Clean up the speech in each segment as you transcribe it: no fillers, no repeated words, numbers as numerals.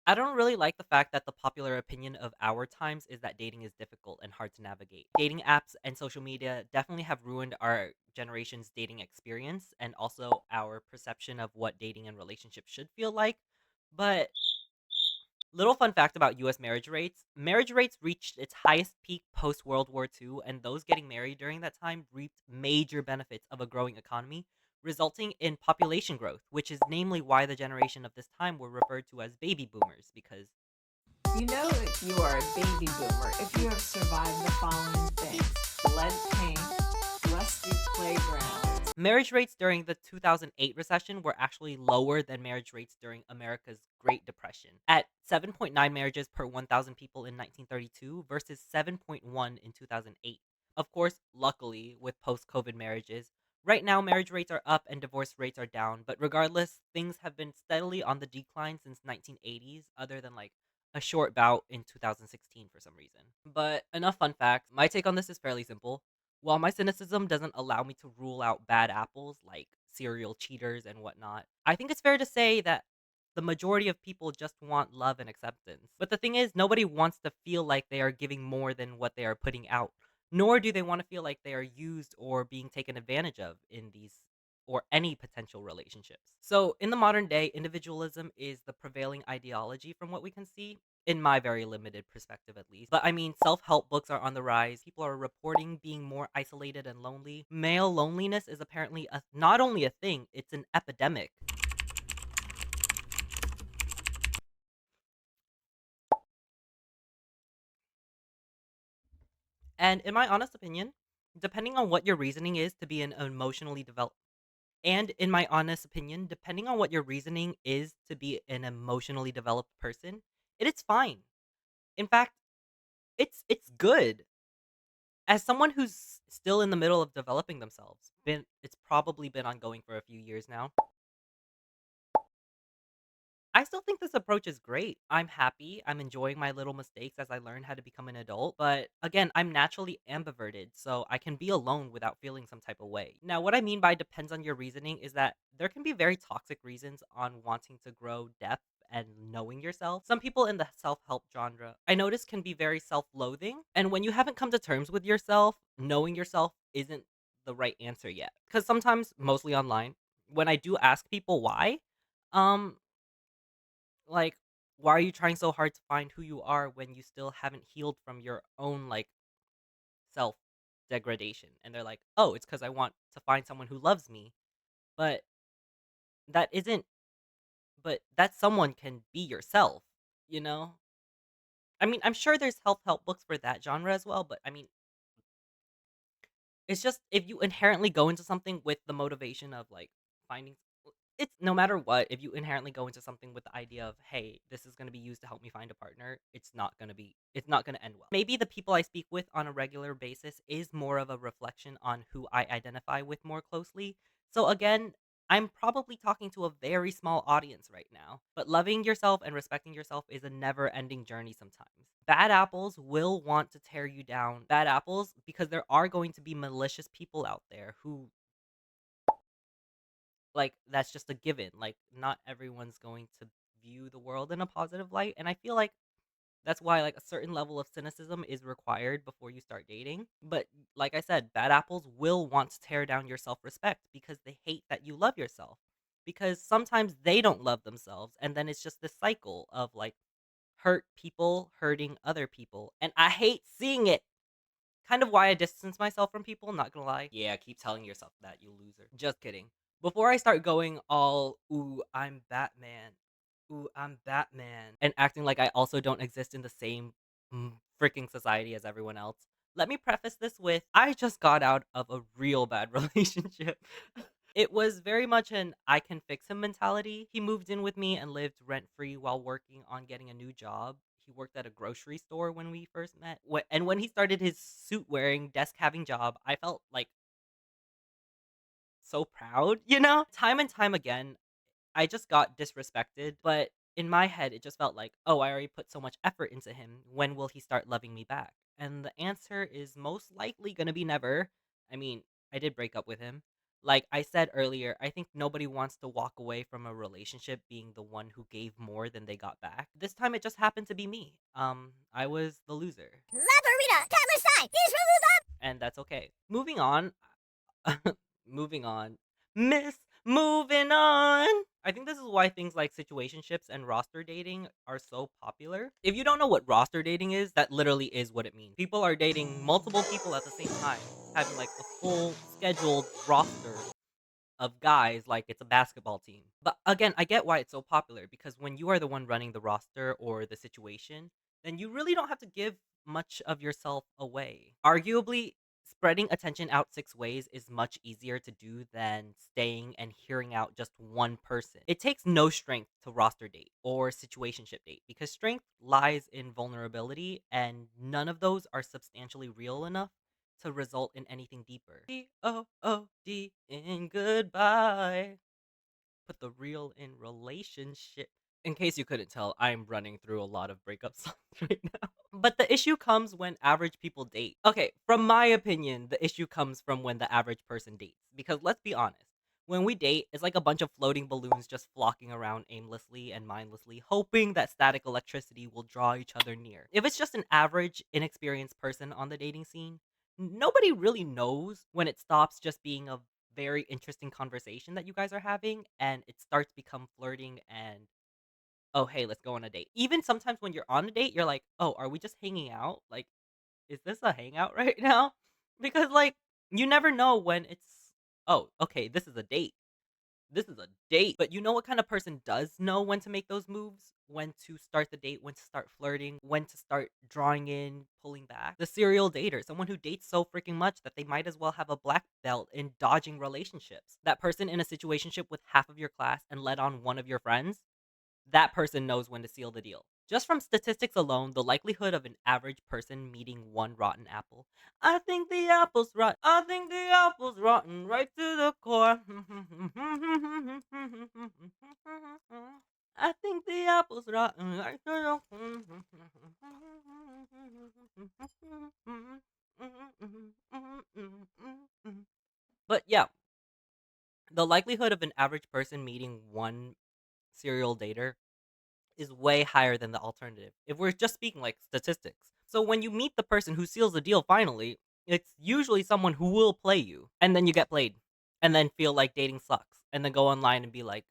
I don't really like the fact that the popular opinion of our times is that dating is difficult and hard to navigate. Dating apps and social media definitely have ruined our generation's dating experience and also our perception of what dating and relationships should feel like. But little fun fact about US marriage rates reached its highest peak post World War II, and those getting married during that time reaped major benefits of a growing economy, resulting in population growth, which is namely why the generation of this time were referred to as baby boomers, because You know that you are a baby boomer if you have survived the following things: lead paint, rusty playgrounds. marriage rates during the 2008 recession were actually lower than marriage rates during America's Great Depression, at 7.9 marriages per 1,000 people in 1932 versus 7.1 in 2008. Of course, luckily, with post COVID marriages, right now marriage rates are up and divorce rates are down, but regardless, things have been steadily on the decline since 1980s, other than like a short bout in 2016 for some reason. But enough fun facts. My take on this is fairly simple. While my cynicism doesn't allow me to rule out bad apples like serial cheaters and whatnot, I think it's fair to say that the majority of people just want love and acceptance. But the thing is, nobody wants to feel like they are giving more than what they are putting out, nor do they want to feel like they are used or being taken advantage of in these or any potential relationships. So, in the modern day, individualism is the prevailing ideology from what we can see, in my very limited perspective at least. But I mean, self-help books are on the rise. People are reporting being more isolated and lonely. Male loneliness is apparently not only a thing, it's an epidemic. And in my honest opinion, depending on what your reasoning is to be an emotionally developed and in my honest opinion, depending on what your reasoning is to be an emotionally developed person, it is fine. In fact, it's good. As someone who's still in the middle of developing themselves, it's probably been ongoing for a few years now. I still think this approach is great. I'm happy. I'm enjoying my little mistakes as I learn how to become an adult. But again, I'm naturally ambiverted, so I can be alone without feeling some type of way. Now, what I mean by depends on your reasoning is that there can be very toxic reasons on wanting to grow depth and knowing yourself. Some people in the self help genre, I notice, can be very self loathing. And when you haven't come to terms with yourself, knowing yourself isn't the right answer yet. Because sometimes, mostly online, when I do ask people why, um, like, why are you trying so hard to find who you are when you still haven't healed from your own, like, self degradation? And they're like, "Oh, it's because I want to find someone who loves me." But that isn't but that someone can be yourself, you know? I mean, I'm sure there's self-help books for that genre as well, but I mean, it's just if you inherently go into something with the motivation of, like, finding it's no matter what, if you inherently go into something with the idea of, "Hey, this is gonna be used to help me find a partner," it's not gonna end well. Maybe the people I speak with on a regular basis is more of a reflection on who I identify with more closely. So again, I'm probably talking to a very small audience right now, but loving yourself and respecting yourself is a never-ending journey sometimes. Bad apples will want to tear you down. Bad apples because there are going to be malicious people out there who like, that's just a given, like, not everyone's going to view the world in a positive light, and I feel like that's why, like, a certain level of cynicism is required before you start dating, but, like I said, bad apples will want to tear down your self-respect because they hate that you love yourself, because sometimes they don't love themselves, and then it's just this cycle of, like, hurt people hurting other people, and I hate seeing it. Kind of why I distance myself from people, not gonna lie. Yeah, keep telling yourself that, you loser. Just kidding. Before I start going all, "Ooh, I'm Batman. Ooh, I'm Batman," and acting like I also don't exist in the same freaking society as everyone else, let me preface this with I just got out of a real bad relationship. It was very much an I can fix him mentality. He moved in with me and lived rent free while working on getting a new job. He worked at a grocery store when we first met. And when he started his suit wearing, desk having job, I felt like so proud, you know? Time and time again, I just got disrespected, but in my head, it just felt like, oh, I already put so much effort into him. When will he start loving me back? And the answer is most likely going to be never. I mean, I did break up with him, Like I said earlier, I think nobody wants to walk away from a relationship being the one who gave more than they got back. This time it just happened to be me. I was the loser, and that's okay. Moving on. Moving on. Miss Moving on. I think this is why things like situationships and roster dating are so popular. If you don't know what roster dating is, that literally is what it means. People are dating multiple people at the same time, having like a full scheduled roster of guys like it's a basketball team. But again, I get why it's so popular because when you are the one running the roster or the situation, then you really don't have to give much of yourself away. Arguably, spreading attention out six ways is much easier to do than staying and hearing out just one person. It takes no strength to roster date or situationship date because strength lies in vulnerability and none of those are substantially real enough to result in anything deeper. GOOD in goodbye. Put the real in relationship. In case you couldn't tell, I'm running through a lot of breakup songs right now. But the issue comes when average people date. Okay, from my opinion, the issue comes from when the average person dates. Because let's be honest, when we date, it's like a bunch of floating balloons just flocking around aimlessly and mindlessly, hoping that static electricity will draw each other near. If it's just an average, inexperienced person on the dating scene, nobody really knows when it stops just being a very interesting conversation that you guys are having and it starts become flirting and oh hey, let's go on a date. Even sometimes when you're on a date, you're like, "Oh, are we just hanging out? Like, is this a hangout right now?" Because like you never know when it's oh, okay, this is a date. This is a date. But you know what kind of person does know when to make those moves? When to start the date, when to start flirting, when to start drawing in, pulling back? The serial dater, someone who dates so freaking much that they might as well have a black belt in dodging relationships. That person in a situationship with half of your class and let on one of your friends, that person knows when to seal the deal. Just from statistics alone, the likelihood of an average person meeting one rotten apple. I think the apple's rotten. I think the apple's rotten right to the core. I think the apple's rotten right to the core. But yeah, the likelihood of an average person meeting one serial dater is way higher than the alternative, if we're just speaking like statistics. So when you meet the person who seals the deal finally, it's usually someone who will play you, and then you get played, and then feel like dating sucks, and then go online and be like,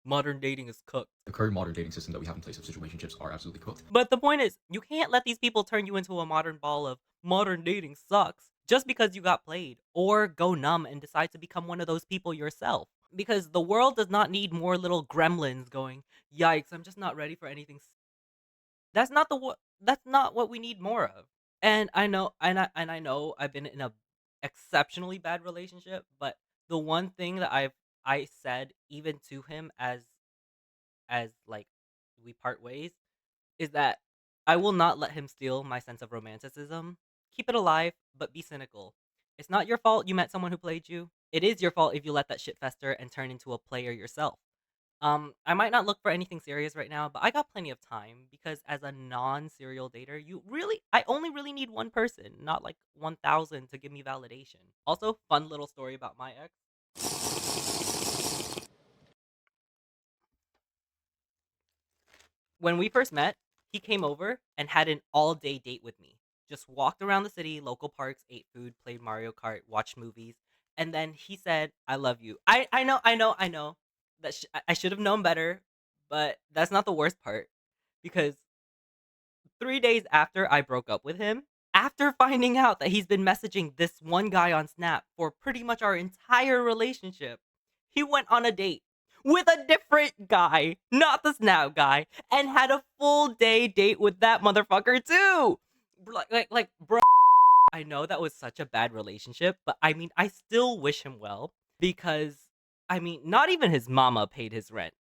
modern dating is cooked. The current modern dating system that we have in place of situationships are absolutely cooked. But the point is, you can't let these people turn you into a modern ball of modern dating sucks just because you got played, or go numb and decide to become one of those people yourself. Because the world does not need more little gremlins going, yikes, I'm just not ready for anything. That's not what we need more of. And I know I've been in a exceptionally bad relationship, but the one thing that I said even to him as like we part ways is that I will not let him steal my sense of romanticism. Keep it alive, but be cynical. It's not your fault you met someone who played you. It is your fault if you let that shit fester and turn into a player yourself. I might not look for anything serious right now, but I got plenty of time because as a non-serial dater, I only really need one person, not like 1,000 to give me validation. Also, fun little story about my ex. When we first met, he came over and had an all-day date with me. Just walked around the city, local parks, ate food, played Mario Kart, watched movies, and then he said, "I love you." I know that I should have known better, but that's not the worst part because 3 days after I broke up with him, after finding out that he's been messaging this one guy on Snap for pretty much our entire relationship, he went on a date with a different guy, not the Snap guy, and had a full day date with that motherfucker too. Bro, I know that was such a bad relationship, but I mean, I still wish him well because, I mean, not even his mama paid his rent,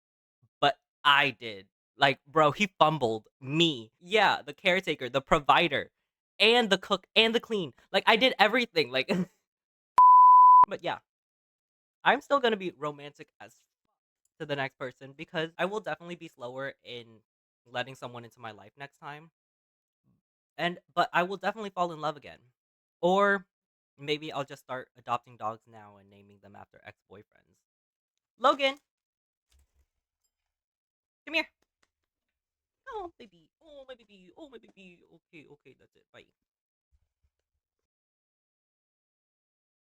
but I did. Like, bro, he fumbled me. Yeah, the caretaker, the provider, and the cook and the clean. Like, I did everything. Like, but yeah, I'm still gonna be romantic as to the next person because I will definitely be slower in letting someone into my life next time. But I will definitely fall in love again. Or Maybe I'll just start adopting dogs now and naming them after ex-boyfriends. Logan, come here. Oh, baby. Oh, my baby. Oh, my baby. Okay, okay, that's it. Bye.